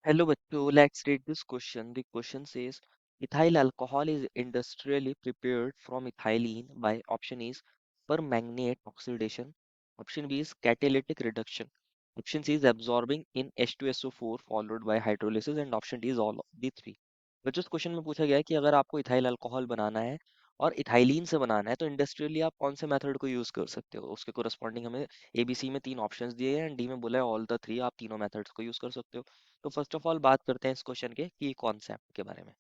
Hello, bachcho. Let's read this question. The question says, ethyl alcohol is industrially prepared from ethylene by option is permanganate oxidation, option B is catalytic reduction, option C is absorbing in H2SO4 followed by hydrolysis and option D is all of the three. बच्चों इस question में पूछा गया है कि अगर आपको ethyl alcohol बनाना है और इथाइलिन से बनाना है तो इंडस्ट्रियली आप कौन से मेथड को यूज कर सकते हो उसके कोरस्पॉन्डिंग हमें एबीसी में तीन ऑप्शंस दिए हैं एंड डी में बोला है ऑल द थ्री आप तीनों मेथड्स को यूज कर सकते हो। तो फर्स्ट ऑफ ऑल बात करते हैं इस क्वेश्चन के की कॉन्सेप्ट के बारे में।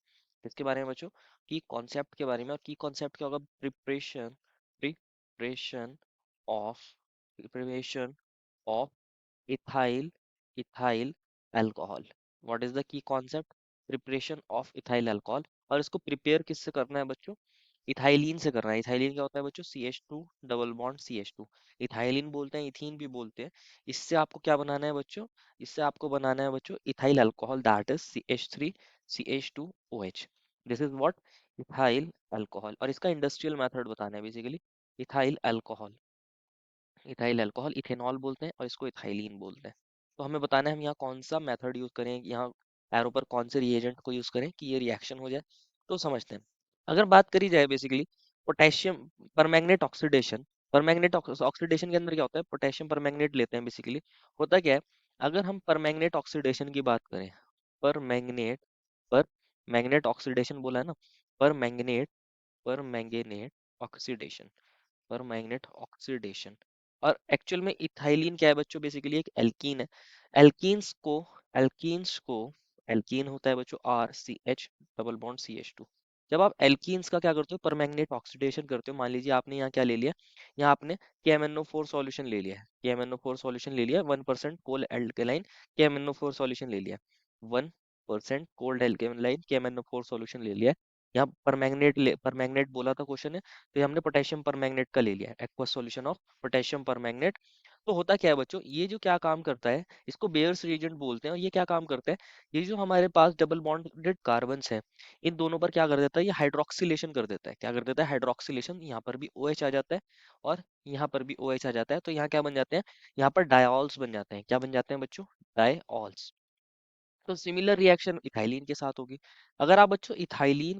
इसके बारे में बच्चों की कॉन्सेप्ट के बारे में, और की कॉन्सेप्ट क्या होगा? Preparation preparation of preparation of ethyl ethyl alcohol. What is the key concept? Preparation of ethyl alcohol. और इसको प्रिपेयर किससे करना है बच्चों? इथाइलिन से करना है। इथाइलिन क्या होता है बच्चों? CH2 double bond CH2। Ethylene बोलते हैं, इथीन भी बोलते हैं। इससे आपको क्या बनाना है बच्चों? इससे आपको बनाना है बच्चों ethyl alcohol, that is CH3 CH2OH। This is what? Ethyl alcohol. और इसका इंडस्ट्रियल मेथड बताना है basically. Ethyl alcohol, ethyl alcohol ethanol बोलते हैं और इसको इथाइलिन बोलते हैं। तो हमें बताना है हम यहाँ कौन सा मेथड यूज करें, यहाँ एरो पर कौन से रिएजेंट को यूज करें कि ये रिएक्शन हो जाए। तो समझते हैं। अगर बात करी जाए basically potassium permanganate oxidation, permanganate oxidation के अंदर क्या होता है? पोटेशियम परमैंगनेट लेते हैं बेसिकली। होता क्या है? अगर हम परमैंगनेट ऑक्सीडेशन की बात करें, परमैंगनेट पर मैग्नेट ऑक्सीडेशन बोला है ना, permanganate permanganate oxidation, permanganate oxidation. और एक्चुअल में इथाइलिन क्या है बच्चों? बेसिकली एक एल्कीन है। एल्कीन्स को एल्कीन्स को एल्कीन होता है बच्चों RCH डबल बॉन्ड CH2। जब आप एल्कीन्स का क्या करते हो? परमैंगनेट ऑक्सीडेशन करते हो। मान लीजिए आपने यहाँ क्या ले लिया? यहाँ आपने KMnO4 सॉल्यूशन ले लिया है, KMnO4 सॉल्यूशन ले लिया, 1% कोल्ड एल्केलाइन KMnO4 सॉल्यूशन ले लिया, 1% कोल्ड एल्केलाइन KMnO4 सॉल्यूशन ले लिया। यहाँ परमैंगनेट बोला था क्वेश्चन है, तो ये हमने पोटेशियम परमैंगनेट का ले लिया है, aqueous solution of potassium permanganate. तो होता क्या है बच्चों? ये जो क्या काम करता है, इसको बेयर्स रिएजेंट बोलते हैं। और ये क्या काम करता है? ये जो हमारे पास डबल बॉन्डेड कार्बन्स है, इन दोनों पर क्या कर देता है? ये हाइड्रोक्सिलेशन कर देता है। क्या कर देता है? हाइड्रोक्सिलेशन। यहाँ पर भी OH आ जाता है और यहाँ पर भी OH आ जाता है। तो यहाँ क्या बन जाते हैं? यहाँ पर डायॉल्स बन जाते हैं। क्या बन जाते हैं बच्चों? डायऑल्स। तो सिमिलर रिएक्शन इथाइलिन के साथ होगी। अगर आप बच्चों इथाइलिन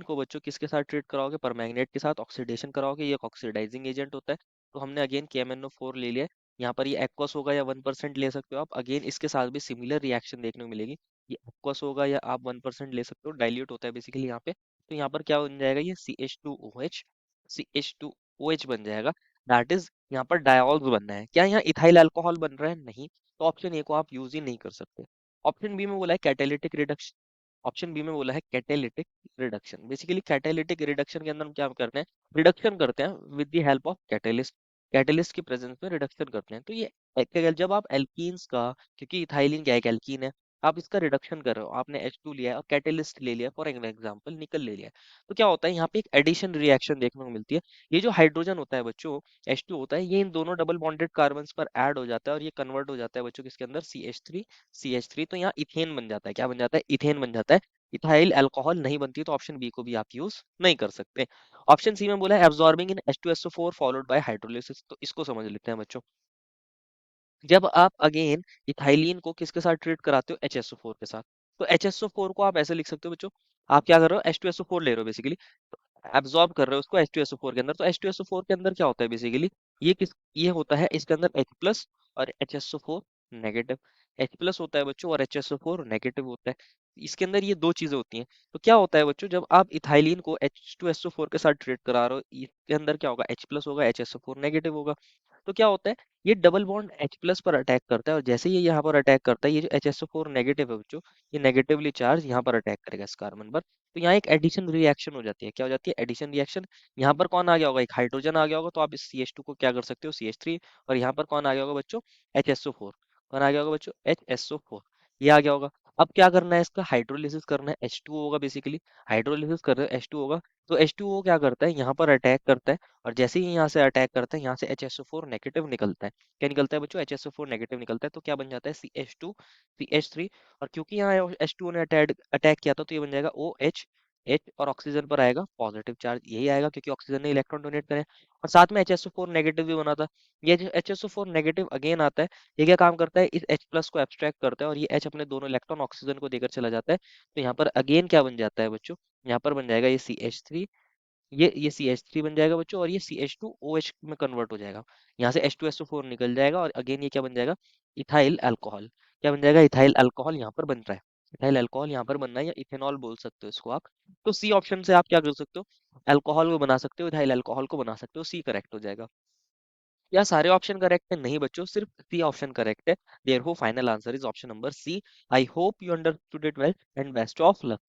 को बच्चों किसके साथ ट्रीट कराओगे? परमैंगनेट के साथ ऑक्सीडेशन कराओगे। ये एक ऑक्सीडाइजिंग एजेंट होता है। तो हमने अगेन KMnO4 ले लिया है। यहाँ पर ये एक्वस होगा या 1% ले सकते हो आप। अगेन इसके साथ भी सिमिलर रिएक्शन देखने को मिलेगी। ये एक्वस होगा या आप 1% ले सकते हो, डाइल्यूट होता है बेसिकली यहाँ पे। तो यहाँ पर क्या बन जाएगा? ये CH2OH बन जाएगा। दैट इज यहाँ पर डायॉल्स बनना है। क्या यहाँ इथाइल अल्कोहल बन रहा है? नहीं। तो ऑप्शन ए को आप यूज ही नहीं कर सकते। ऑप्शन बी में बोला है कैटेलिटिक रिडक्शन। ऑप्शन बी में बोला है catalytic reduction. Basically catalytic reduction के अंदर हम क्या करते हैं? रिडक्शन करते हैं with the help of catalyst. Catalyst की प्रेजेंस में रिडक्शन करते हैं। तो ये जब आप एल्कीन्स का, क्योंकि इथाइलिन क्या है? एक एल्कीन है। आप इसका रिडक्शन कर रहे हो, आपने H2 लिया है और कैटेलिस्ट ले लिया, फॉर एग्जाम्पल निकल ले लिया। तो क्या होता है? यहाँ पे एक एडिशन रिएक्शन देखने को मिलती है। ये जो हाइड्रोजन होता है बच्चों, H2 होता है, ये इन दोनों डबल बॉन्डेड कार्बन्स पर ऐड हो जाता है और ये कन्वर्ट हो जाता है बच्चों किसके अंदर? CH3। तो यहाँ इथेन बन जाता है। क्या बन जाता है? इथेन बन जाता है। इथाइल अल्कोहल नहीं बनती। तो ऑप्शन बी को भी आप यूज नहीं कर सकते। ऑप्शन सी में बोला है absorbing in H2SO4 followed by hydrolysis. तो इसको समझ लेते हैं बच्चों। जब आप अगेन इथाइलिन को किसके साथ ट्रीट कराते हो? HSO4 के साथ। तो HSO4 को आप ऐसे लिख सकते हो बच्चों। आप क्या कर रहे हो? H2SO4 ले रहे हो बेसिकली, एब्जॉर्ब कर रहे हो उसको H2SO4 के अंदर। तो H2SO4 के अंदर क्या होता है बेसिकली? ये होता है इसके अंदर H प्लस और HSO4 नेगेटिव। H प्लस होता है बच्चों और HSO4 नेगेटिव होता है। इसके अंदर ये दो चीजें होती हैं। तो क्या होता है बच्चों? जब आप इथाइलिन को H2SO4 के साथ ट्रीट करा रहे हो, इसके अंदर क्या होगा? H प्लस होगा, HSO4 नेगेटिव होगा। तो क्या होता है? ये डबल बॉन्ड H प्लस पर अटैक करता है और जैसे ही ये यहाँ पर अटैक करता है, ये जो HSO4 नेगेटिव है बच्चों, ये नेगेटिवली चार्ज यहाँ पर अटैक करेगा इस कार्बन पर। तो यहाँ एक एडिशन रिएक्शन हो जाती है। क्या हो जाती है? Addition reaction. यहाँ पर कौन आ गया होगा? एक हाइड्रोजन आ गया होगा। तो आप इस CH2 को क्या कर सकते हो? CH3। और यहाँ पर कौन आ गया होगा बच्चों? HSO4। कौन आ गया होगा बच्चों? HSO4। ये आ गया होगा। अब क्या करना है? इसका हाइड्रोलिसिस करना है। H2O होगा बेसिकली। हाइड्रोलिसिस कर रहे हो, H2 होगा। तो H2O क्या करता है? यहाँ पर अटैक करता है और जैसे ही यहाँ से अटैक करता है, यहाँ से HSO4 नेगेटिव निकलता है। क्या निकलता है बच्चों? HSO4 नेगेटिव निकलता है। तो क्या बन जाता है? CH2 CH3। और क्योंकि यहाँ H2O ने अटैक अटैक किया था, तो ये बन जाएगा OH H और ऑक्सीजन पर आएगा पॉजिटिव चार्ज, यही आएगा क्योंकि ऑक्सीजन ने इलेक्ट्रॉन डोनेट करे। और साथ में HSO4 नेगेटिव भी बना था। ये जो HSO4 नेगेटिव अगेन आता है, ये क्या काम करता है, इस H प्लस को एब्स्ट्रैक्ट करता है और ये H अपने दोनों इलेक्ट्रॉन ऑक्सीजन को देकर चला जाता है। तो यहाँ पर अगेन क्या बन जाता है बच्चों, यहाँ पर बन जाएगा ये CH3, ये CH3 बन जाएगा बच्चों, और ये CH2OH में कन्वर्ट हो जाएगा। यहाँ से H2SO4 निकल जाएगा और अगेन ये क्या बन जाएगा, इथाइल अल्कोहल। क्या बन जाएगा, इथाइल अल्कोहल यहाँ पर बन रहा है। इथाइल अल्कोहल यहाँ पर बनना है, या इथेनॉल बोल सकते हो इसको आप। तो सी ऑप्शन से आप क्या कर सकते हो, अल्कोहल को बना सकते हो, इथाइल अल्कोहल को बना सकते हो, सी करेक्ट हो जाएगा। या सारे ऑप्शन करेक्ट है, नहीं बच्चों, सिर्फ सी ऑप्शन करेक्ट है। Therefore final answer is option number C. I hope you understood it well and best of luck.